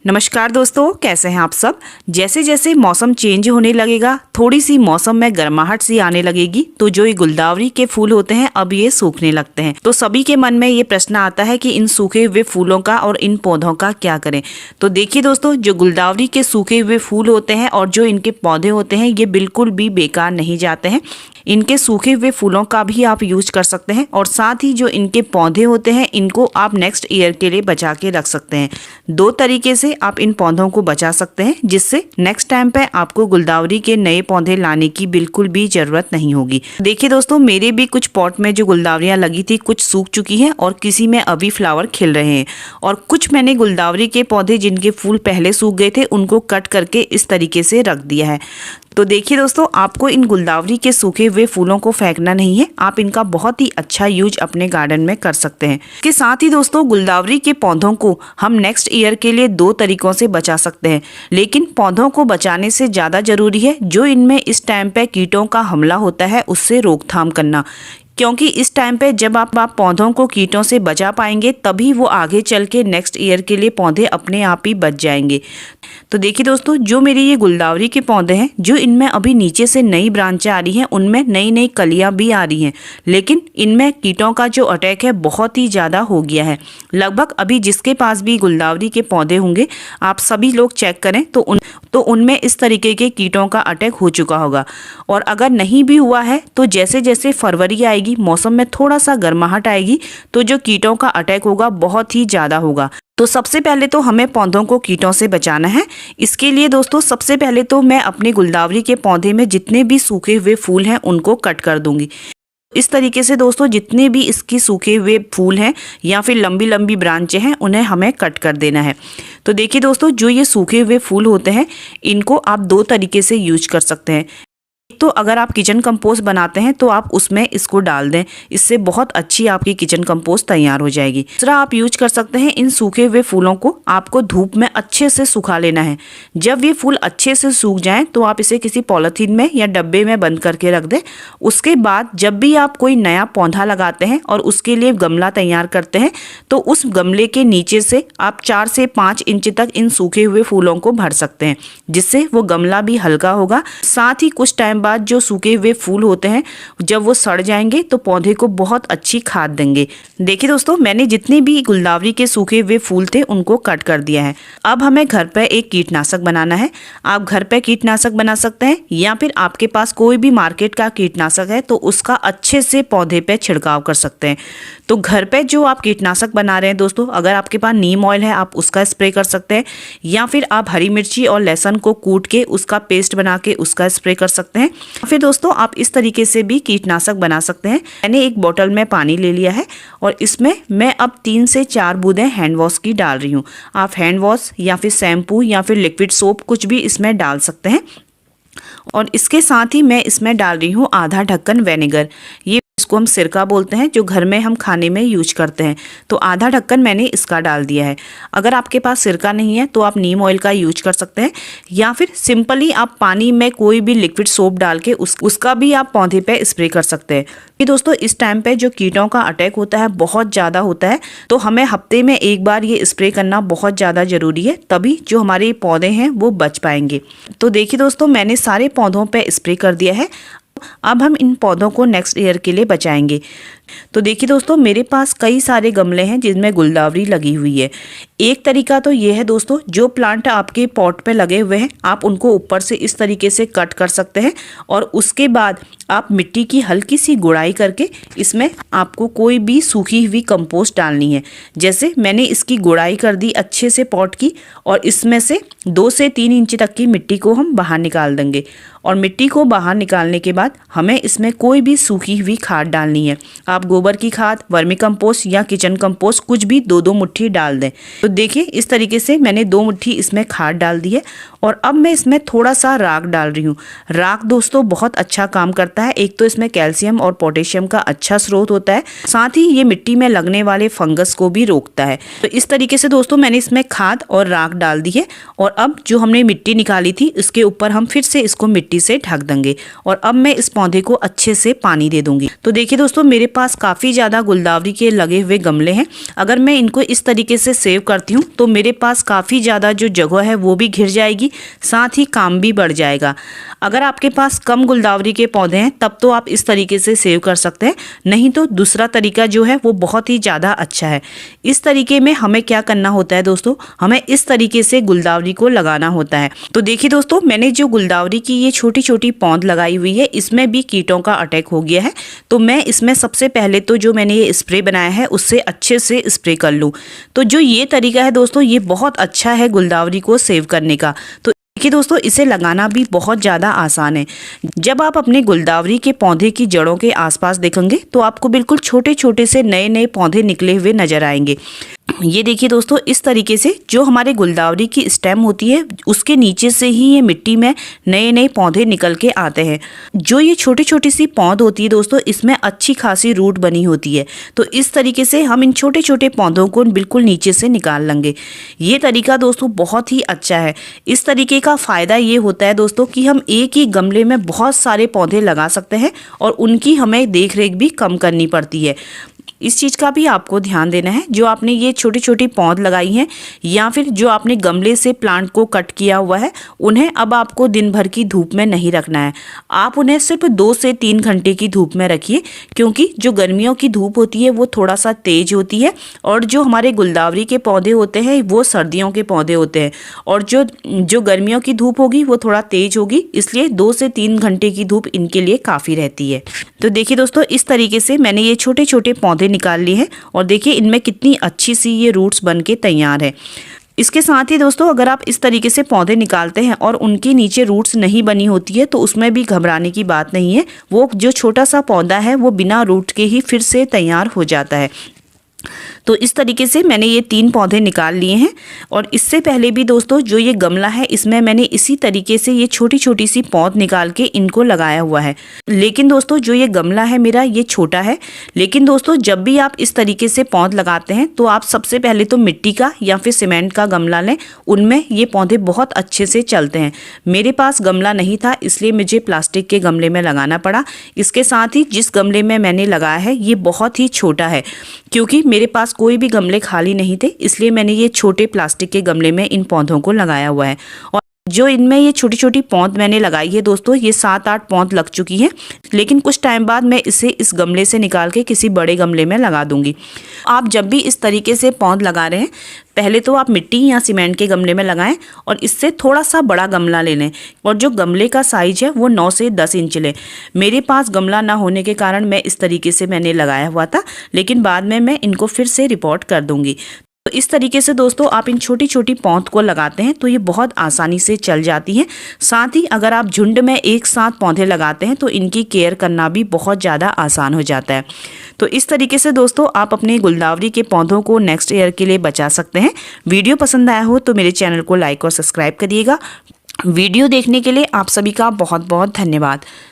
नमस्कार दोस्तों, कैसे हैं आप सब। जैसे जैसे मौसम चेंज होने लगेगा, थोड़ी सी मौसम में गर्माहट सी आने लगेगी, तो जो ये गुलदावरी के फूल होते हैं अब ये सूखने लगते हैं। तो सभी के मन में ये प्रश्न आता है कि इन सूखे हुए फूलों का और इन पौधों का क्या करें। तो देखिए दोस्तों, जो गुलदावरी के सूखे हुए फूल होते हैं और जो इनके पौधे होते हैं, ये बिल्कुल भी बेकार नहीं जाते हैं। इनके सूखे हुए फूलों का भी आप यूज कर सकते हैं और साथ ही जो इनके पौधे होते हैं, इनको आप नेक्स्ट ईयर के लिए बचा के रख सकते हैं। दो तरीके से आप इन पौधों को बचा सकते हैं, जिससे नेक्स्ट टाइम पे आपको गुलदावरी के नए पौधे लाने की बिल्कुल भी जरूरत नहीं होगी। देखिए दोस्तों, मेरे भी कुछ पॉट में जो गुलदावरियां लगी थी, कुछ सूख चुकी हैं और किसी में अभी फ्लावर खिल रहे हैं, और कुछ मैंने गुलदावरी के पौधे जिनके फूल पहले सूख गए थे, उनको कट करके इस तरीके से रख दिया है। तो देखिए दोस्तों, आपको इन गुलदावरी के सूखे हुए फूलों को फेंकना नहीं है, आप इनका बहुत ही अच्छा यूज अपने गार्डन में कर सकते हैं। इसके साथ ही दोस्तों, गुलदावरी के पौधों को हम नेक्स्ट ईयर के लिए दो तरीकों से बचा सकते हैं, लेकिन पौधों को बचाने से ज़्यादा जरूरी है जो इनमें इस टाइम पे कीटों का हमला होता है उससे रोकथाम करना। क्योंकि इस टाइम पे जब आप पौधों को कीटों से बचा पाएंगे, तभी वो आगे चल के नेक्स्ट ईयर के लिए पौधे अपने आप ही बच जाएंगे। तो देखिए दोस्तों, जो मेरे ये गुलदावरी के पौधे हैं, जो इनमें अभी नीचे से नई ब्रांचें आ रही हैं, उनमें नई नई कलियां भी आ रही हैं, लेकिन इनमें कीटों का जो अटैक है बहुत ही ज़्यादा हो गया है। लगभग अभी जिसके पास भी गुलदावरी के पौधे होंगे, आप सभी लोग चेक करें तो उनमें इस तरीके के कीटों का अटैक हो चुका होगा। और अगर नहीं भी हुआ है, तो जैसे जैसे फरवरी आएगी, मौसम में थोड़ा सा गर्माहट आएगी, तो जो कीटों का अटैक होगा बहुत ही ज़्यादा होगा। तो सबसे पहले तो हमें पौधों को कीटों से बचाना है। इसके लिए दोस्तों, सबसे पहले तो मैं अपने गुलदावरी के पौधे में जितने भी सूखे हुए फूल हैं उनको कट कर दूंगी। इस तरीके से दोस्तों, जितने भी इसकी सूखे हुए फूल हैं या फिर लंबी लंबी ब्रांचें हैं, उन्हें हमें कट कर देना है। तो देखिए दोस्तों, जो ये सूखे हुए फूल होते हैं, इनको आप दो तरीके से यूज कर सकते हैं। तो अगर आप किचन कंपोस्ट बनाते हैं तो आप उसमें इसको डाल दें, इससे बहुत अच्छी आपकी किचन कंपोस्ट तैयार हो जाएगी। दूसरा आप यूज कर सकते हैं, इन सूखे हुए फूलों को आपको धूप में अच्छे से सुखा लेना है। जब ये फूल अच्छे से सूख जाएं, तो आप इसे किसी पॉलीथीन में या डब्बे में बंद करके रख दें। उसके बाद जब भी आप कोई नया पौधा लगाते हैं और उसके लिए गमला तैयार करते हैं, तो उस गमले के नीचे से आप 4 से 5 इंच तक इन सूखे हुए फूलों को भर सकते हैं, जिससे वो गमला भी हल्का होगा। साथ ही कुछ टाइम बाद जो सूखे हुए फूल होते हैं, जब वो सड़ जाएंगे तो पौधे को बहुत अच्छी खाद देंगे। देखिए दोस्तों, मैंने जितने भी गुलदावरी के सूखे हुए फूल थे उनको कट कर दिया है। अब हमें घर पर एक कीटनाशक बनाना है। आप घर पर कीटनाशक बना सकते हैं, या फिर आपके पास कोई भी मार्केट का कीटनाशक है तो उसका अच्छे से पौधे पे छिड़काव कर सकते हैं। तो घर पे जो आप कीटनाशक बना रहे हैं दोस्तों, अगर आपके पास नीम ऑयल है, आप उसका स्प्रे कर सकते हैं, या फिर आप हरी मिर्ची और लहसुन को कूट के उसका पेस्ट बना के उसका स्प्रे कर सकते हैं। फिर दोस्तों, आप इस तरीके से भी कीटनाशक बना सकते हैं। मैंने एक बोतल में पानी ले लिया है और इसमें मैं अब 3 से 4 बूंदें हैंड वॉश की डाल रही हूँ। आप हैंड वॉश या फिर शैम्पू या फिर लिक्विड सोप कुछ भी इसमें डाल सकते हैं। और इसके साथ ही मैं इसमें डाल रही हूँ आधा ढक्कन विनेगर। ये इसको हम सिरका बोलते हैं, जो घर में हम खाने में यूज करते हैं। तो आधा ढक्कन मैंने इसका डाल दिया है। अगर आपके पास सिरका नहीं है तो आप नीम ऑयल का यूज कर सकते हैं, या फिर सिंपली आप पानी में कोई भी लिक्विड सोप डाल के उसका भी आप पौधे पे स्प्रे कर सकते हैं। कि दोस्तों, इस टाइम पे जो कीटों का अटैक होता है बहुत ज़्यादा होता है, तो हमें हफ्ते में एक बार ये स्प्रे करना बहुत ज़्यादा ज़रूरी है, तभी जो हमारे पौधे हैं वो बच पाएंगे। तो देखिए दोस्तों, मैंने सारे पौधों पे स्प्रे कर दिया है। अब हम इन पौधों को नेक्स्ट ईयर के लिए बचाएंगे। तो देखिए दोस्तों, मेरे पास कई सारे गमले हैं जिनमें गुलदावरी लगी हुई है। एक तरीका तो ये है दोस्तों, जो प्लांट आपके पॉट पे लगे हुए हैं, आप उनको ऊपर से इस तरीके से कट कर सकते हैं, और उसके बाद आप मिट्टी की हल्की सी गुड़ाई करके इसमें आपको कोई भी सूखी हुई कंपोस्ट डालनी है। जैसे मैंने इसकी गुड़ाई कर दी अच्छे से पॉट की, और इसमें से 2 से 3 इंच तक की मिट्टी को हम बाहर निकाल देंगे। और मिट्टी को बाहर निकालने के बाद हमें इसमें कोई भी सूखी हुई खाद डालनी है। आप गोबर की खाद, वर्मी कंपोस्ट या किचन कंपोस्ट कुछ भी 2-2 मुट्ठी डाल दें। तो देखिए, इस तरीके से मैंने 2 मुट्ठी इसमें खाद डाल दी है। और अब मैं इसमें थोड़ा सा राख डाल रही हूँ। राख दोस्तों बहुत अच्छा काम करता है। एक तो इसमें कैल्शियम और पोटेशियम का अच्छा स्रोत होता है, साथ ही ये मिट्टी में लगने वाले फंगस को भी रोकता है। तो इस तरीके से दोस्तों मैंने इसमें खाद और राख डाल दी है। और अब जो हमने मिट्टी निकाली थी, इसके ऊपर हम फिर से इसको मिट्टी से ढक देंगे। और अब मैं इस पौधे को अच्छे से पानी दे दूंगी। तो देखिए दोस्तों, मेरे पास पास काफ़ी ज़्यादा गुलदावरी के लगे हुए गमले हैं। अगर मैं इनको इस तरीके से सेव करती हूँ तो मेरे पास काफ़ी ज़्यादा जो जगह है वो भी घिर जाएगी, साथ ही काम भी बढ़ जाएगा। अगर आपके पास कम गुलदावरी के पौधे हैं तब तो आप इस तरीके से सेव कर सकते हैं, नहीं तो दूसरा तरीका जो है वो बहुत ही ज़्यादा अच्छा है। इस तरीके में हमें क्या करना होता है दोस्तों, हमें इस तरीके से गुलदावरी को लगाना होता है। तो देखिए दोस्तों, मैंने जो गुलदावरी की ये छोटी छोटी पौध लगाई हुई है इसमें भी कीटों का अटैक हो गया है। तो मैं इसमें सबसे पहले तो जो मैंने ये स्प्रे बनाया है उससे अच्छे से स्प्रे कर लूँ। तो जो ये तरीका है दोस्तों ये बहुत अच्छा है गुलदावरी को सेव करने का। तो देखिए दोस्तों, इसे लगाना भी बहुत ज़्यादा आसान है। जब आप अपने गुलदावरी के पौधे की जड़ों के आसपास देखेंगे तो आपको बिल्कुल छोटे छोटे से नए नए पौधे निकले हुए नजर आएंगे। ये देखिए दोस्तों, इस तरीके से जो हमारे गुलदावरी की स्टेम होती है उसके नीचे से ही ये मिट्टी में नए नए पौधे निकल के आते हैं। जो ये छोटी छोटी सी पौध होती है दोस्तों, इसमें अच्छी खासी रूट बनी होती है। तो इस तरीके से हम इन छोटे छोटे पौधों को बिल्कुल नीचे से निकाल लेंगे। ये तरीका दोस्तों बहुत ही अच्छा है। इस तरीके का फ़ायदा ये होता है दोस्तों कि हम एक ही गमले में बहुत सारे पौधे लगा सकते हैं और उनकी हमें देख रेख भी कम करनी पड़ती है। इस चीज़ का भी आपको ध्यान देना है। जो आपने ये छोटी छोटी पौध लगाई हैं या फिर जो आपने गमले से प्लांट को कट किया हुआ है, उन्हें अब आपको दिन भर की धूप में नहीं रखना है। आप उन्हें सिर्फ 2 से 3 घंटे की धूप में रखिए, क्योंकि जो गर्मियों की धूप होती है वो थोड़ा सा तेज होती है और जो हमारे गुलदावरी के पौधे होते हैं वो सर्दियों के पौधे होते हैं और जो गर्मियों की धूप होगी वो थोड़ा तेज होगी, इसलिए 2 से 3 घंटे की धूप इनके लिए काफ़ी रहती है। तो देखिए दोस्तों, इस तरीके से मैंने ये छोटे छोटे पौधे निकाल लिए हैं और देखिए इनमें कितनी अच्छी सी ये रूट्स बन के तैयार है। इसके साथ ही दोस्तों, अगर आप इस तरीके से पौधे निकालते हैं और उनके नीचे रूट्स नहीं बनी होती है तो उसमें भी घबराने की बात नहीं है। वो जो छोटा सा पौधा है वो बिना रूट के ही फिर से तैयार हो जाता है। तो इस तरीके से मैंने ये 3 पौधे निकाल लिए हैं और इससे पहले भी दोस्तों जो ये गमला है इसमें मैंने इसी तरीके से ये छोटी छोटी सी पौध निकाल के इनको लगाया हुआ है। लेकिन दोस्तों जो ये गमला है मेरा ये छोटा है, लेकिन दोस्तों जब भी आप इस तरीके से पौध लगाते हैं तो आप सबसे पहले तो मिट्टी का या फिर सीमेंट का गमला लें, उनमें ये पौधे बहुत अच्छे से चलते हैं। मेरे पास गमला नहीं था इसलिए मुझे प्लास्टिक के गमले में लगाना पड़ा। इसके साथ ही जिस गमले में मैंने लगाया है ये बहुत ही छोटा है, क्योंकि मेरे पास कोई भी गमले खाली नहीं थे, इसलिए मैंने ये छोटे प्लास्टिक के गमले में इन पौधों को लगाया हुआ है। और जो इनमें ये छोटी छोटी पौध मैंने लगाई है दोस्तों, ये 7-8 पौध लग चुकी हैं, लेकिन कुछ टाइम बाद मैं इसे इस गमले से निकाल के किसी बड़े गमले में लगा दूंगी। आप जब भी इस तरीके से पौध लगा रहे हैं पहले तो आप मिट्टी या सीमेंट के गमले में लगाएं और इससे थोड़ा सा बड़ा गमला ले लें और जो गमले का साइज है वो 9 से 10 इंच लें। मेरे पास गमला ना होने के कारण मैं इस तरीके से मैंने लगाया हुआ था, लेकिन बाद में मैं इनको फिर से रिपोर्ट कर दूंगी। तो इस तरीके से दोस्तों आप इन छोटी छोटी पौध को लगाते हैं तो ये बहुत आसानी से चल जाती हैं। साथ ही अगर आप झुंड में एक साथ पौधे लगाते हैं तो इनकी केयर करना भी बहुत ज़्यादा आसान हो जाता है। तो इस तरीके से दोस्तों आप अपने गुलदावरी के पौधों को नेक्स्ट ईयर के लिए बचा सकते हैं। वीडियो पसंद आया हो तो मेरे चैनल को लाइक और सब्सक्राइब करिएगा। वीडियो देखने के लिए आप सभी का बहुत बहुत धन्यवाद।